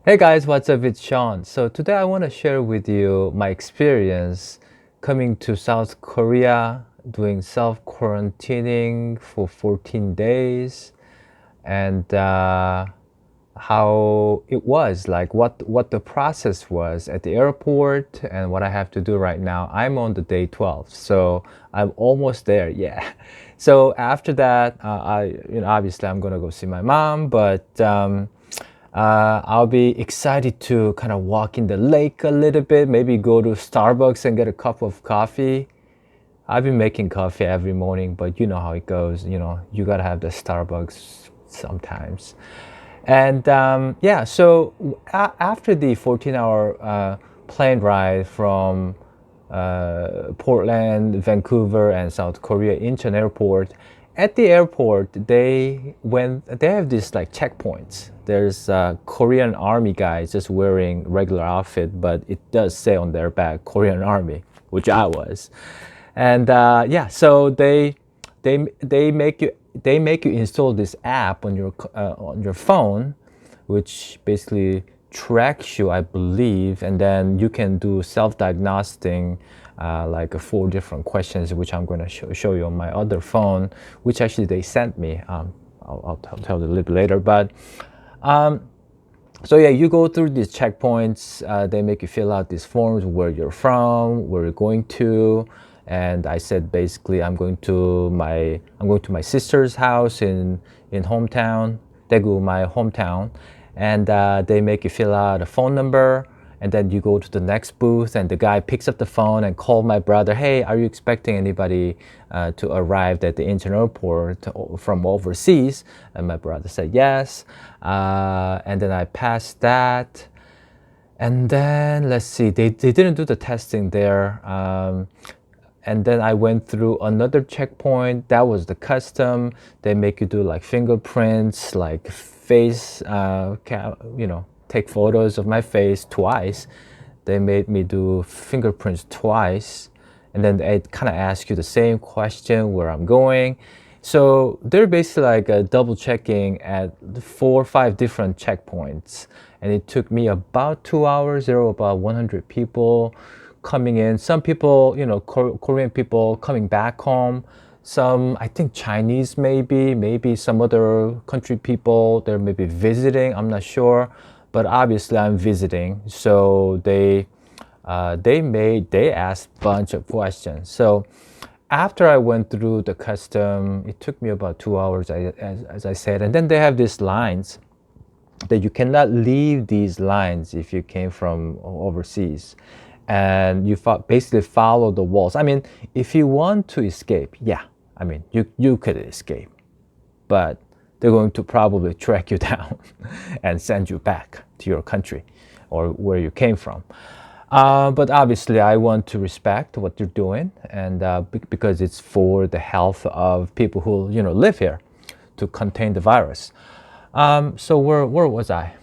Hey guys, what's up? It's Sean. So today I want to share with you my experience coming to South Korea, doing self quarantining for 14 days, and how it was, like what the process was at the airport, and what I have to do right now. I'm on the day 12, so I'm almost there. Yeah. So after that, obviously I'm gonna go see my mom, but I'll be excited to kind of walk in the lake a little bit, maybe go to Starbucks and get a cup of coffee. I've been making coffee every morning, but you know how it goes. You gotta have the Starbucks sometimes. And yeah, so after the 14-hour plane ride from Portland, Vancouver, and South Korea Incheon Airport. At the airport, they have these like checkpoints. There's Korean Army guys just wearing regular outfit, but it does say on their back Korean Army, which I was. And yeah, so they make you install this app on your phone, which basically tracks you, I believe, and then you can do self-diagnosing, like four different questions, which I'm going to show you on my other phone, which actually they sent me. I'll tell you a little bit later, but um, so yeah, you go through these checkpoints. They make you fill out these forms, where you're from, where you're going to, and I said basically I'm going to my sister's house in hometown, Daegu, my hometown, and they make you fill out a phone number, and then you go to the next booth, and the guy picks up the phone and call my brother. Hey, are you expecting anybody to arrive at the internal airport from overseas? And my brother said yes. And then I passed that. And then let's see, they didn't do the testing there. And then I went through another checkpoint. That was the custom. They make you do like fingerprints, like face, take photos of my face twice. They made me do fingerprints twice. And then they kind of ask you the same question, where I'm going. So they're basically like double checking at 4 or 5 different checkpoints. And it took me about 2 hours. There were about 100 people coming in. Some people, Korean people coming back home. Some, I think Chinese maybe some other country people. They're maybe visiting. I'm not sure. But obviously I'm visiting. So they asked a bunch of questions. So after I went through the custom, it took me about 2 hours, as I said. And then they have these lines that you cannot leave these lines if you came from overseas. And you basically follow the walls. I mean, if you want to escape, yeah, I mean, you could escape. But they're going to probably track you down and send you back to your country or where you came from. But obviously, I want to respect what you're doing, and because it's for the health of people who live here, to contain the virus. So where was I?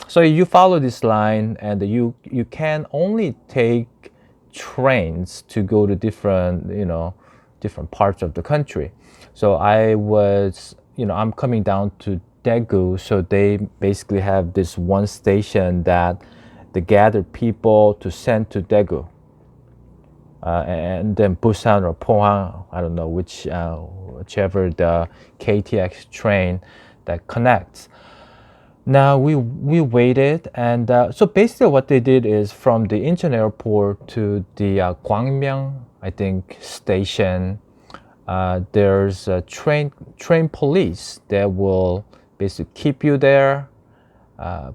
So you follow this line, and you can only take trains to go to different parts of the country. So I'm coming down to Daegu, so they basically have this one station that they gather people to send to Daegu, and then Busan or Pohang, I don't know whichever the KTX train that connects. Now we waited, and so basically what they did is from the Incheon airport to the Gwangmyeong, I think, station. There's a train police that will basically keep you there,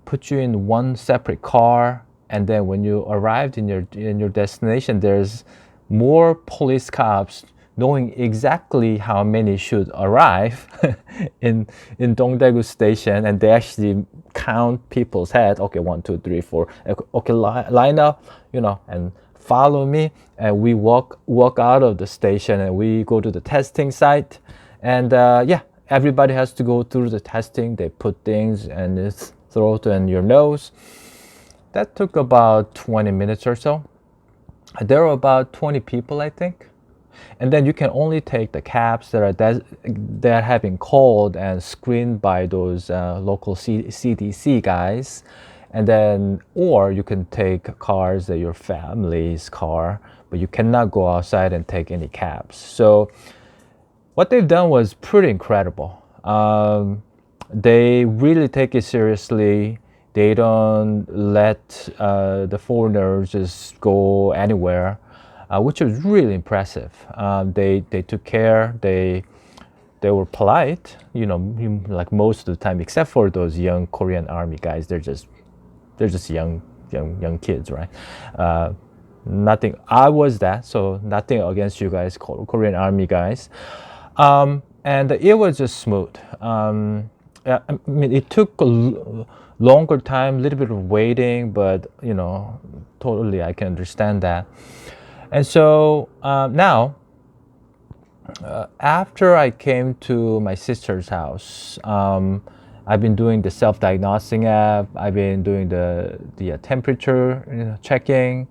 put you in one separate car, and then when you arrived in your destination, there's more police cops knowing exactly how many should arrive in Dongdaegu station, and they actually count people's head. Okay, 1, 2, 3, 4. Okay, line up, and follow me. And we walk out of the station, and we go to the testing site, and yeah, everybody has to go through the testing. They put things in your throat and your nose. That took about 20 minutes or so. There were about 20 people, I think. And then you can only take the cabs that have been called and screened by those local CDC guys. And then, or you can take cars that your family's car, but you cannot go outside and take any cabs. So what they've done was pretty incredible. They really take it seriously. They don't let the foreigners just go anywhere, which was really impressive. They took care. They were polite, like most of the time, except for those young Korean Army guys. They're just young kids, right? Nothing. I was that, so nothing against you guys, Korean Army guys. And it was just smooth. I mean, it took a longer time, a little bit of waiting, but totally I can understand that. And so now, after I came to my sister's house, I've been doing the self-diagnosing app. I've been doing the temperature checking,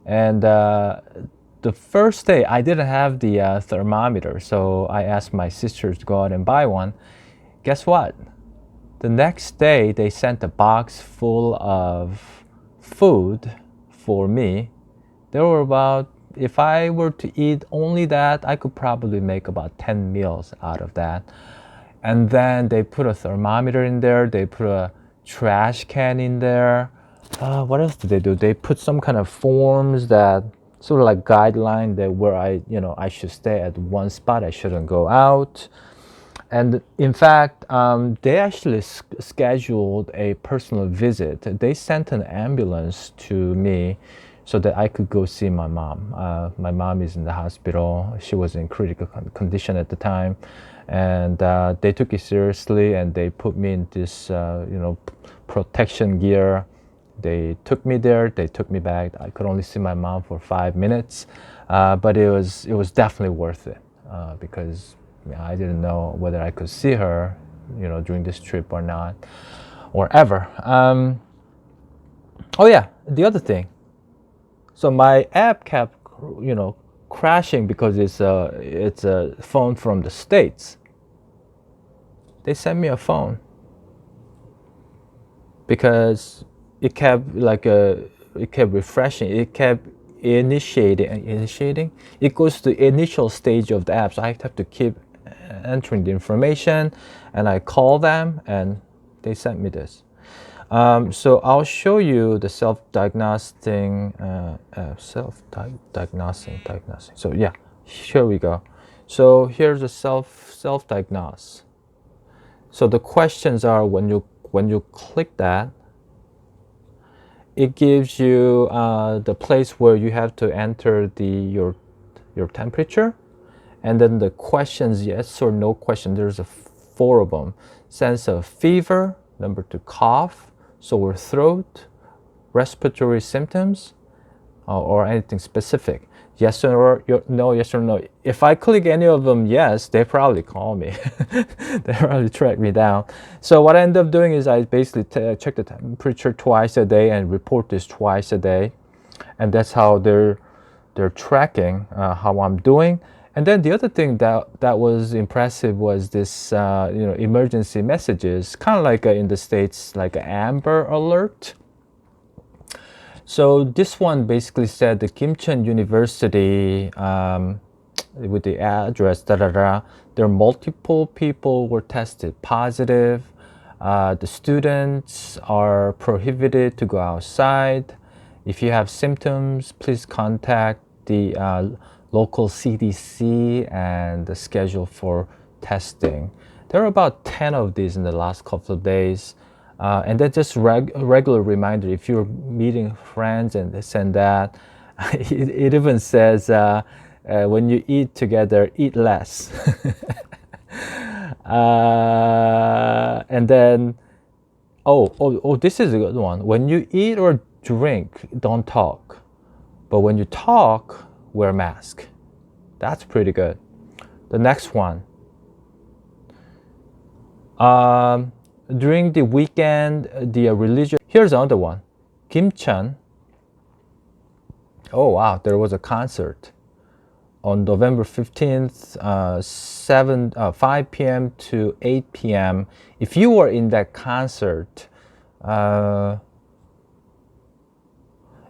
and the first day I didn't have the thermometer, so I asked my sisters to go out and buy one. Guess what? The next day they sent a box full of food for me. There were about, if I were to eat only that, I could probably make about 10 meals out of that. And then they put a thermometer in there. They put a trash can in there. What else did they do? They put some kind of forms that sort of like guideline that where I should stay at one spot. I shouldn't go out. And in fact, they actually scheduled a personal visit. They sent an ambulance to me so that I could go see my mom. My mom is in the hospital. She was in critical condition at the time. And they took it seriously, and they put me in this, protection gear. They took me there. They took me back. I could only see my mom for 5 minutes, but it was definitely worth it because I didn't know whether I could see her, during this trip or not, or ever. Oh yeah, the other thing. So my app kept, crashing because it's a phone from the States. They sent me a phone because it kept refreshing. It kept initiating. It goes to the initial stage of the app, so I have to keep entering the information, and I call them, and they sent me this. So I'll show you the self-diagnosing. So yeah, here we go. So here's the self-diagnose. So the questions are, when you click that, it gives you the place where you have to enter your temperature, and then the questions, yes or no question. There's 4 of them. Sense of fever, number 2, cough, sore throat, respiratory symptoms, or anything specific. Yes or no, yes or no. If I click any of them yes, they probably call me. They probably track me down. So what I end up doing is I basically check the temperature twice a day and report this twice a day. And that's how they're tracking how I'm doing. And then the other thing that was impressive was this, emergency messages, kind of like in the States, like an Amber Alert. So this one basically said the Kimcheon University, with the address, there are multiple people were tested positive. The students are prohibited to go outside. If you have symptoms, please contact the local CDC and the schedule for testing. There are about 10 of these in the last couple of days. And then just a regular reminder, if you're meeting friends and this and that, it even says, when you eat together, eat less. And then, this is a good one. When you eat or drink, don't talk. But when you talk, wear a mask. That's pretty good. The next one. During the weekend, the religion. Here's another one. Kimcheon. Oh wow, there was a concert. on November 15th, 5 p.m. to 8 p.m. If you were in that concert, and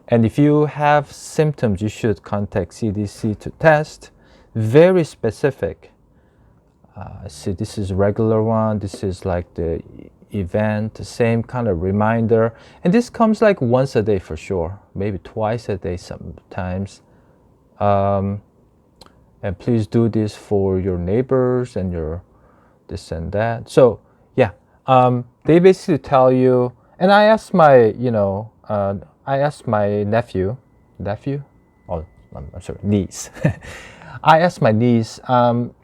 if you have symptoms, you should contact CDC to test. Very specific. See, this is regular one. This is like the event, the same kind of reminder. And this comes like once a day for sure, maybe twice a day sometimes. And please do this for your neighbors and your this and that. So yeah, they basically tell you, and I asked my, I asked my nephew, oh, I'm sorry, niece. I asked my niece,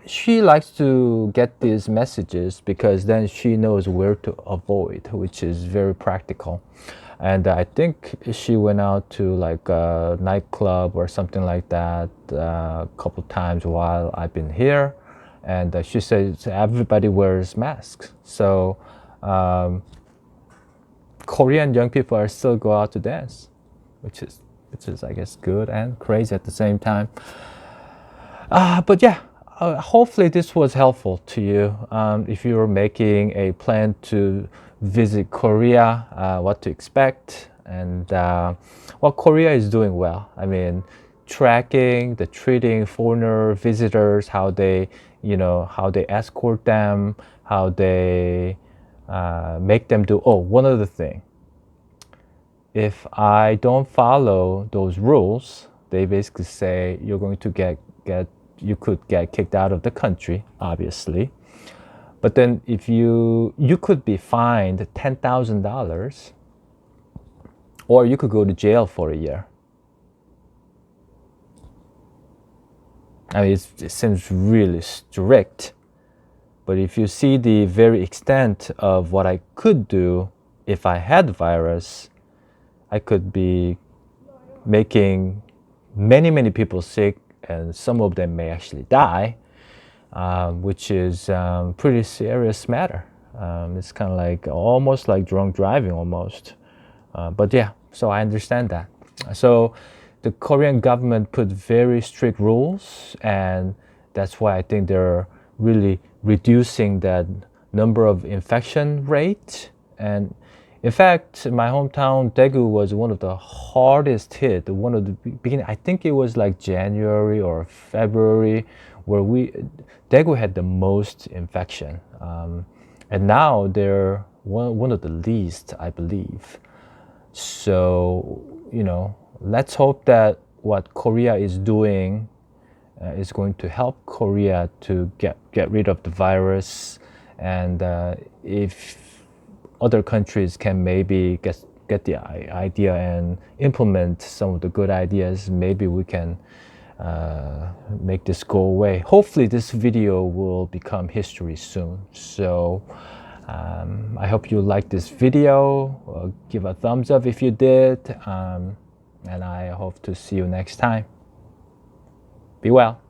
she likes to get these messages because then she knows where to avoid, which is very practical. And I think she went out to like a nightclub or something like that a couple times while I've been here. And she says everybody wears masks. So Korean young people are still go out to dance, which is I guess good and crazy at the same time. But yeah, hopefully this was helpful to you. If you're making a plan to visit Korea, what to expect, and well, Korea is doing well. I mean, treating foreigner visitors, how they escort them, how they make them do. Oh, one other thing. If I don't follow those rules, they basically say you're going to you could get kicked out of the country, obviously. But then if you could be fined $10,000, or you could go to jail for a year. I mean, it seems really strict. But if you see the very extent of what I could do if I had the virus, I could be making many people sick, and some of them may actually die, which is pretty serious matter. It's kind of like almost like drunk driving almost. But yeah, so I understand that. So the Korean government put very strict rules, and that's why I think they're really reducing that number of infection rate. And in fact, my hometown, Daegu, was one of the hardest hit. One of the beginning, I think it was like January or February, where Daegu had the most infection. And now they're one of the least, I believe. So, let's hope that what Korea is doing is going to help Korea to get rid of the virus. And if other countries can maybe get the idea and implement some of the good ideas, maybe we can make this go away. Hopefully this video will become history soon. So I hope you liked this video. Give a thumbs up if you did. And I hope to see you next time. Be well.